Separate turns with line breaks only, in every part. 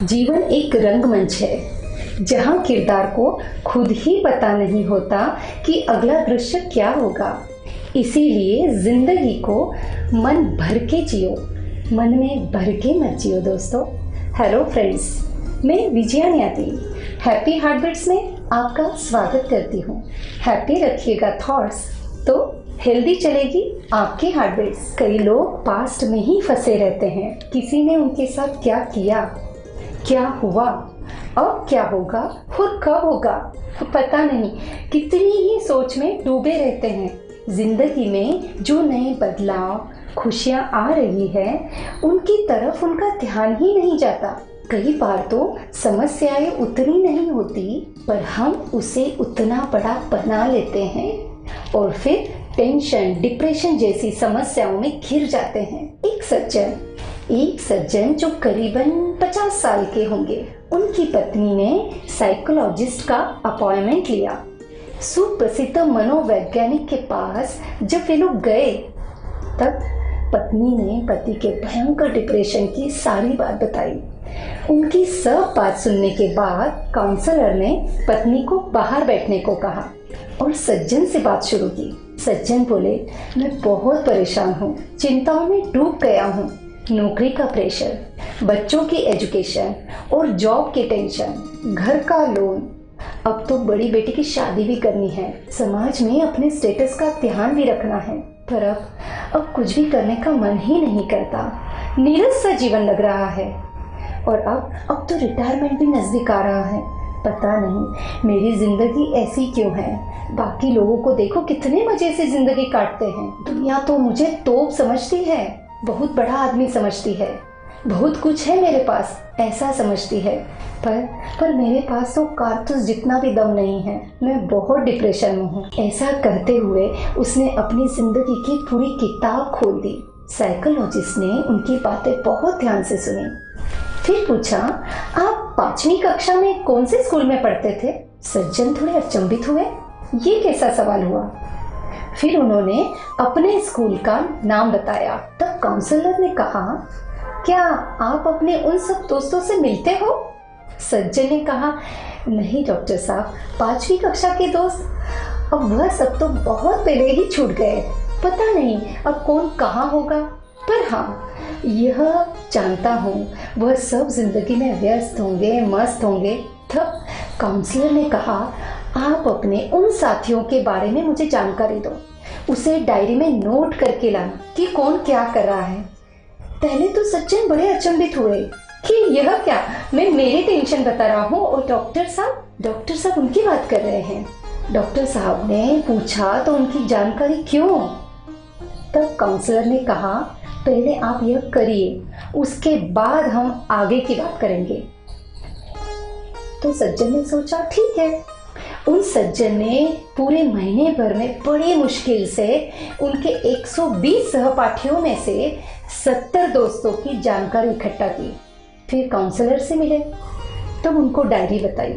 जीवन एक रंगमंच है जहाँ किरदार को खुद ही पता नहीं होता कि अगला दृश्य क्या होगा। इसीलिए जिंदगी को मन भर के जियो, मन में भर के मत जियो दोस्तों। हेलो फ्रेंड्स, मैं विजया न्याती हैप्पी हार्टबीट्स में आपका स्वागत करती हूँ। हैप्पी रखिएगा थॉट्स तो हेल्दी चलेगी आपकी हार्टबीट्स। कई लोग पास्ट में ही फंसे रहते हैं। किसी ने उनके साथ क्या किया, क्या हुआ, अब क्या होगा और कब होगा पता नहीं, कितनी ही सोच में डूबे रहते हैं। जिंदगी में जो नए बदलाव, खुशियाँ आ रही है उनकी तरफ उनका ध्यान ही नहीं जाता। कई बार तो समस्याएं उतनी नहीं होती पर हम उसे उतना बड़ा बना लेते हैं और फिर टेंशन, डिप्रेशन जैसी समस्याओं में घिर जाते हैं। एक सज्जन जो करीबन 50 साल के होंगे, उनकी पत्नी ने साइकोलॉजिस्ट का अपॉइंटमेंट लिया। सुप्रसिद्ध मनोवैज्ञानिक के पास जब वे लोग गए तब पत्नी ने पति के भयंकर डिप्रेशन की सारी बात बताई। उनकी सब बात सुनने के बाद काउंसलर ने पत्नी को बाहर बैठने को कहा और सज्जन से बात शुरू की। सज्जन बोले, मैं बहुत परेशान हूँ, चिंताओं में डूब गया हूँ। नौकरी का प्रेशर, बच्चों की एजुकेशन और जॉब की टेंशन, घर का लोन, अब तो बड़ी बेटी की शादी भी करनी है, समाज में अपने स्टेटस का ध्यान भी रखना है, पर अब कुछ भी करने का मन ही नहीं करता। नीरस सा जीवन लग रहा है और अब तो रिटायरमेंट भी नजदीक आ रहा है। पता नहीं मेरी जिंदगी ऐसी क्यों है। बाकी लोगों को देखो कितने मजे से जिंदगी काटते हैं। दुनिया तो मुझे तोप समझती है, बहुत बड़ा आदमी समझती है, बहुत कुछ है मेरे पास ऐसा समझती है, पर मेरे पास तो कारतूस जितना भी दम नहीं है। मैं बहुत डिप्रेशन में हूँ। ऐसा कहते हुए उसने अपनी जिंदगी की पूरी किताब खोल दी। साइकोलॉजिस्ट ने उनकी बातें बहुत ध्यान से सुनी। फिर पूछा, आप 5वीं कक्षा में कौन से स्कूल में पढ़ते थे? सज्जन थोड़े अचंभित हुए, ये कैसा सवाल हुआ। फिर उन्होंने अपने स्कूल का नाम बताया। तब काउंसलर ने कहा, क्या आप अपने उन सब दोस्तों से मिलते हो? सज्जन ने कहा, नहीं डॉक्टर साहब, 5वीं कक्षा के दोस्त, अब वह सब तो बहुत पहले ही छूट गए। पता नहीं अब कौन कहाँ होगा, पर हाँ यह जानता हूँ वह सब जिंदगी में व्यस्त होंगे, मस्त होंगे। तब काउंसलर ने कहा, आप अपने उन साथियों के बारे में मुझे जानकारी दो, उसे डायरी में नोट करके लाना कि कौन क्या कर रहा है। पहले तो सज्जन बड़े अचंभित हुए कि यह क्या, मैं मेरी टेंशन बता रहा हूँ और डॉक्टर साहब उनकी बात कर रहे हैं। डॉक्टर साहब ने पूछा, तो उनकी जानकारी क्यों? तब काउंसलर ने कहा, पहले आप यह करिए, उसके बाद हम आगे की बात करेंगे। तो सज्जन ने सोचा ठीक है। उन सज्जन ने पूरे महीने भर में बड़ी मुश्किल से उनके 120 सहपाठियों में से 70 दोस्तों की जानकारी इकट्ठा की। फिर काउंसलर से मिले, तब उनको डायरी बताई।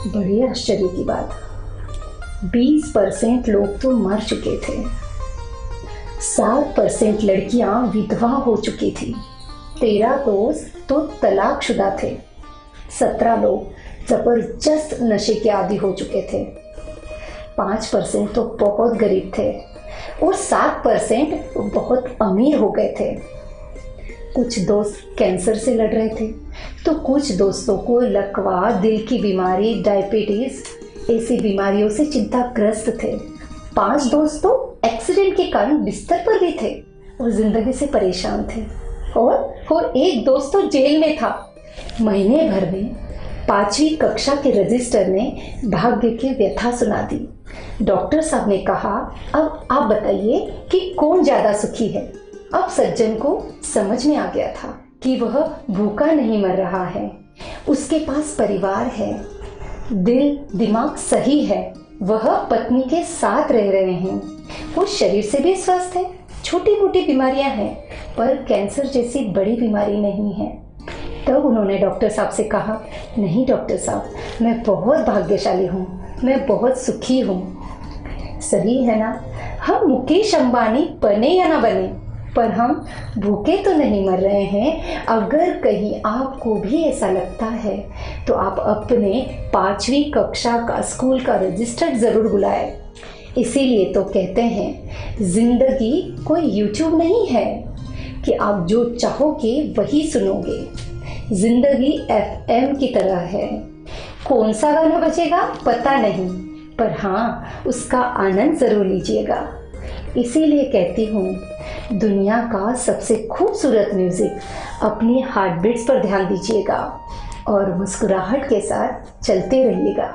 बड़ी आश्चर्य की बात, 20% लोग तो मर चुके थे, 7% लड़कियां विधवा हो चुकी थी, 13 दोस्त तो तलाकशुदा थे, 17 लोग जबरदस्त नशे के आदी हो चुके थे, 5% तो बहुत गरीब थे और 7% बहुत अमीर हो गए थे। कुछ दोस्त कैंसर से लड़ रहे थे तो कुछ दोस्तों को लकवा, दिल की बीमारी, डायबिटीज ऐसी बीमारियों से चिंताग्रस्त थे। 5 दोस्त तो एक्सीडेंट के कारण बिस्तर पर भी थे और जिंदगी से परेशान थे और एक दोस्त तो जेल में था। महीने भर में 5वीं कक्षा के रजिस्टर ने भाग्य की व्यथा सुना दी। डॉक्टर साहब ने कहा, अब आप बताइए कि कौन ज्यादा सुखी है। अब सज्जन को समझ में आ गया था कि वह भूखा नहीं मर रहा है, उसके पास परिवार है, दिल दिमाग सही है, वह पत्नी के साथ रह रहे हैं, वो शरीर से भी स्वस्थ है, छोटी मोटी बीमारियां हैं पर कैंसर जैसी बड़ी बीमारी नहीं है। तब उन्होंने डॉक्टर साहब से कहा, नहीं डॉक्टर साहब, मैं बहुत भाग्यशाली हूँ, मैं बहुत सुखी हूँ। सही है ना? हम मुकेश अंबानी बने या ना बने, पर हम भूखे तो नहीं मर रहे हैं। अगर कहीं आपको भी ऐसा लगता है तो आप अपने 5वीं कक्षा का स्कूल का रजिस्टर ज़रूर बुलाएं। इसीलिए तो कहते हैं ज़िंदगी कोई यूट्यूब नहीं है कि आप जो चाहोगे वही सुनोगे। ज़िंदगी FM की तरह है। कौन सा गाना बजेगा पता नहीं, पर हाँ उसका आनंद ज़रूर लीजिएगा। इसीलिए कहती हूँ दुनिया का सबसे खूबसूरत म्यूज़िक अपनी हार्ट बीट्स पर ध्यान दीजिएगा और मुस्कुराहट के साथ चलते रहिएगा।